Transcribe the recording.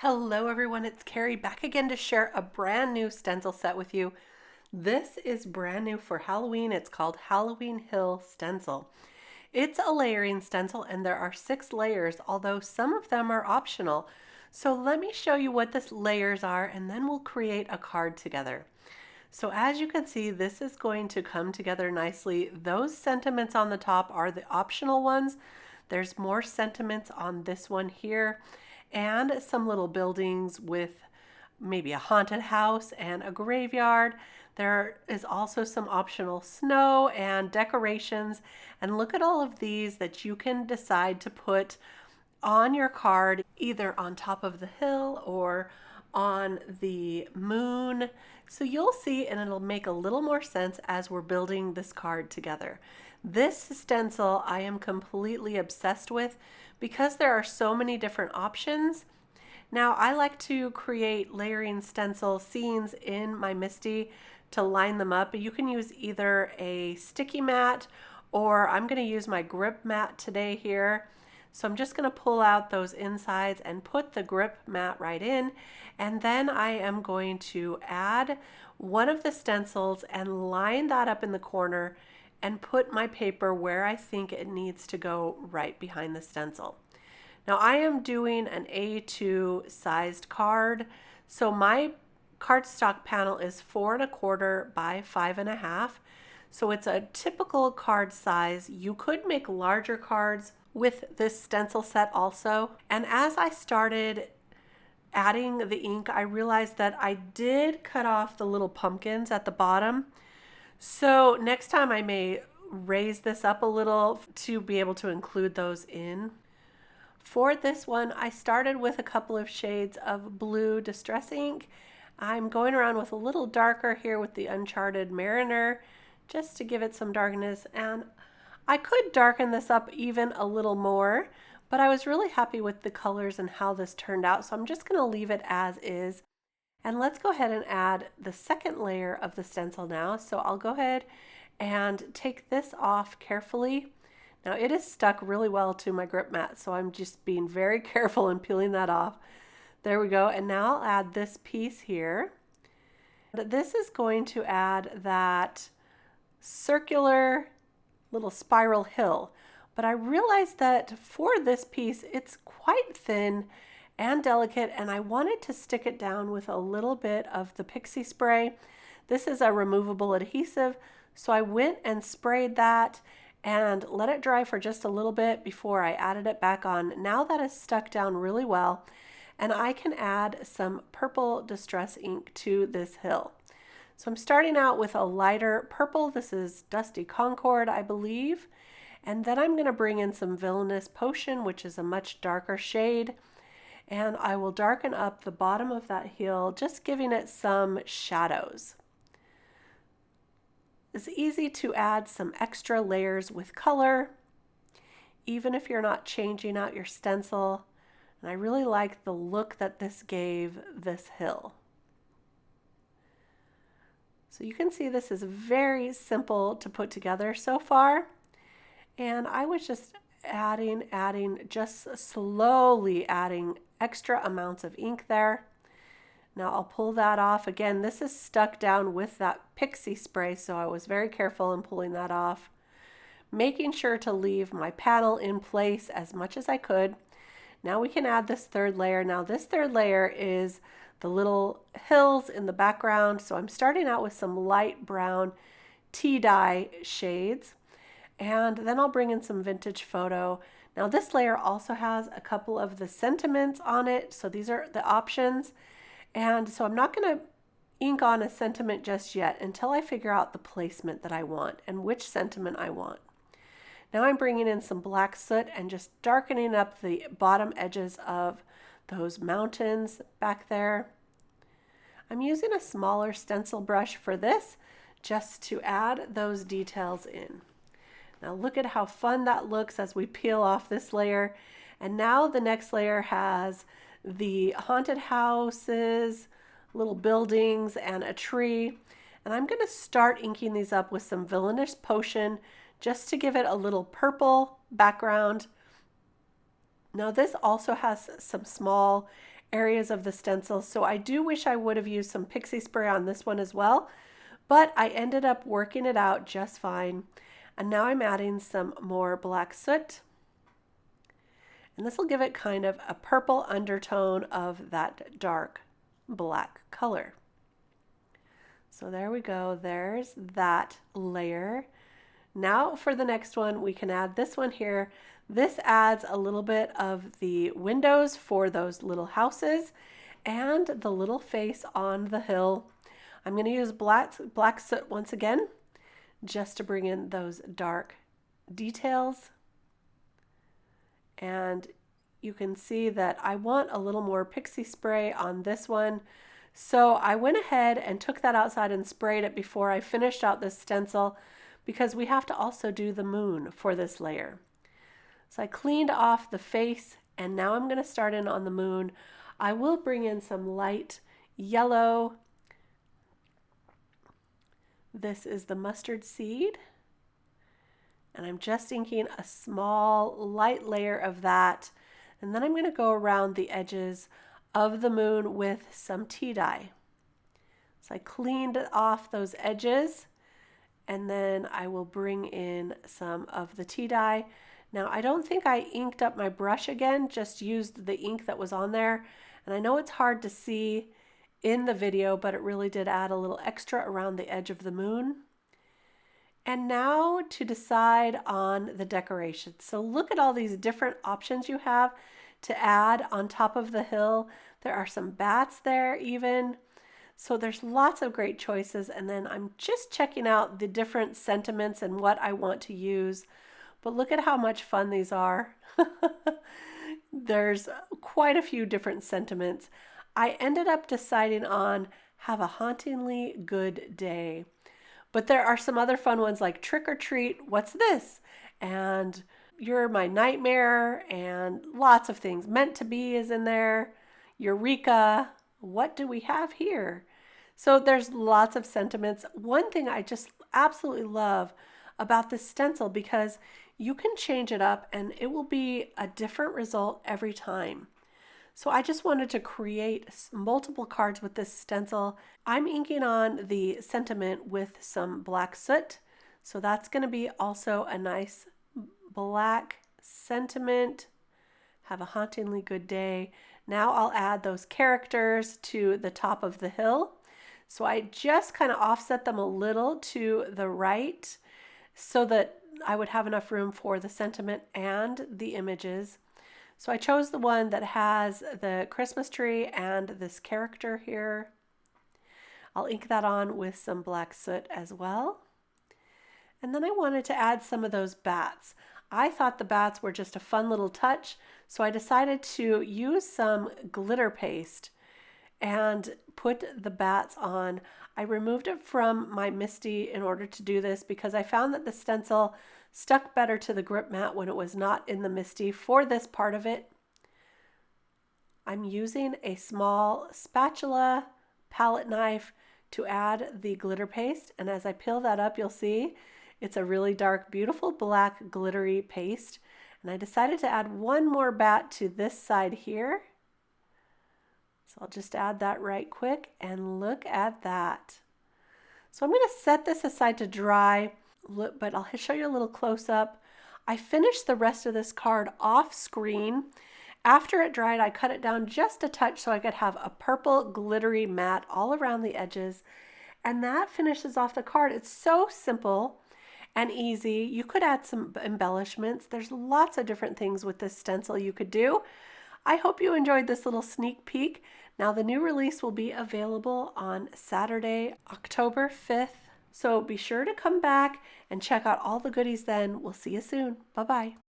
Hello everyone, it's Carrie back again to share a brand new stencil set with you. This is brand new for Halloween. It's called Halloween Hill Stencil. It's a layering stencil and there are 6 layers, although some of them are optional. So let me show you what the layers are and then we'll create a card together. So as you can see, this is going to come together nicely. Those sentiments on the top are the optional ones. There's more sentiments on this one here and some little buildings with maybe a haunted house and a graveyard. There is also some optional snow and decorations. And look at all of these that you can decide to put on your card, either on top of the hill or on the moon. So you'll see, and it'll make a little more sense as we're building this card together. This stencil I am completely obsessed with because there are so many different options. Now I like to create layering stencil scenes in my MISTI to line them up. You can use either a sticky mat or I'm going to use my grip mat today here. So I'm just going to pull out those insides and put the grip mat right in. And then I am going to add one of the stencils and line that up in the corner and put my paper where I think it needs to go right behind the stencil. Now I am doing an A2 sized card. So my cardstock panel is 4 1/4 by 5 1/2. So it's a typical card size. You could make larger cards with this stencil set also. And as I started adding the ink, I realized that I did cut off the little pumpkins at the bottom. So next time I may raise this up a little to be able to include those in. For this one, I started with a couple of shades of blue distress ink. I'm going around with a little darker here with the Uncharted Mariner just to give it some darkness, and I could darken this up even a little more, but I was really happy with the colors and how this turned out, so I'm just going to leave it as is. And let's go ahead and add the second layer of the stencil now. So I'll go ahead and take this off carefully. Now it is stuck really well to my grip mat, so I'm just being very careful in peeling that off. There we go. And now I'll add this piece here. This is going to add that circular little spiral hill. But I realized that for this piece, it's quite thin and delicate, and I wanted to stick it down with a little bit of the Pixie spray. This is a removable adhesive, so I went and sprayed that and let it dry for just a little bit before I added it back on. Now that is stuck down really well, and I can add some purple distress ink to this hill. So I'm starting out with a lighter purple. This is Dusty Concord, I believe. And then I'm going to bring in some Villainous Potion, which is a much darker shade. And I will darken up the bottom of that hill, just giving it some shadows. It's easy to add some extra layers with color, even if you're not changing out your stencil. And I really like the look that this gave this hill. So you can see this is very simple to put together so far. And I was just just slowly adding extra amounts of ink there. Now I'll pull that off. Again, this is stuck down with that Pixie spray, so I was very careful in pulling that off. Making sure to leave my panel in place as much as I could. Now we can add this third layer. Now this third layer is the little hills in the background. So I'm starting out with some light brown tea dye shades. And then I'll bring in some vintage photo. Now this layer also has a couple of the sentiments on it. So these are the options. And so I'm not going to ink on a sentiment just yet until I figure out the placement that I want and which sentiment I want. Now I'm bringing in some black soot and just darkening up the bottom edges of those mountains back there. I'm using a smaller stencil brush for this just to add those details in. Now look at how fun that looks as we peel off this layer. And now the next layer has the haunted houses, little buildings, and a tree. And I'm going to start inking these up with some Villainous Potion just to give it a little purple background. Now this also has some small areas of the stencil. So I do wish I would have used some Pixie spray on this one as well, but I ended up working it out just fine. And now I'm adding some more black soot. And this will give it kind of a purple undertone of that dark black color. So there we go, there's that layer. Now for the next one, we can add this one here. This adds a little bit of the windows for those little houses and the little face on the hill. I'm going to use black soot once again, just to bring in those dark details. And you can see that I want a little more Pixie spray on this one. So I went ahead and took that outside and sprayed it before I finished out this stencil, because we have to also do the moon for this layer. So I cleaned off the face, and now I'm going to start in on the moon. I will bring in some light yellow. This is the mustard seed, and I'm just inking a small light layer of that, and then I'm going to go around the edges of the moon with some tea dye. So I cleaned off those edges, and then I will bring in some of the tea dye. Now I don't think I inked up my brush again, just used the ink that was on there, and I know it's hard to see in the video, but it really did add a little extra around the edge of the moon. And now to decide on the decoration. So look at all these different options you have to add on top of the hill. There are some bats there even. So there's lots of great choices, and then I'm just checking out the different sentiments and what I want to use. But look at how much fun these are. There's quite a few different sentiments. I ended up deciding on have a hauntingly good day. But there are some other fun ones like trick or treat, what's this? And you're my nightmare, and lots of things. Meant to be is in there. Eureka, what do we have here? So there's lots of sentiments. One thing I just absolutely love about this stencil, because you can change it up and it will be a different result every time. So I just wanted to create multiple cards with this stencil. I'm inking on the sentiment with some black soot. So that's going to be also a nice black sentiment. Have a hauntingly good day. Now I'll add those characters to the top of the hill. So I just kind of offset them a little to the right so that I would have enough room for the sentiment and the images. So I chose the one that has the Christmas tree and this character here. I'll ink that on with some black soot as well. And then I wanted to add some of those bats. I thought the bats were just a fun little touch, so I decided to use some glitter paste and put the bats on. I removed it from my MISTI in order to do this because I found that the stencil stuck better to the grip mat when it was not in the MISTI for this part of it. I'm using a small spatula palette knife to add the glitter paste, and as I peel that up, you'll see it's a really dark, beautiful black glittery paste. And I decided to add one more bat to this side here. So I'll just add that right quick, and look at that. So I'm going to set this aside to dry, but I'll show you a little close up. I finished the rest of this card off screen. After it dried, I cut it down just a touch so I could have a purple glittery mat all around the edges. And that finishes off the card. It's so simple and easy. You could add some embellishments. There's lots of different things with this stencil you could do. I hope you enjoyed this little sneak peek. Now the new release will be available on Saturday, October 5th. So be sure to come back and check out all the goodies then. We'll see you soon. Bye-bye.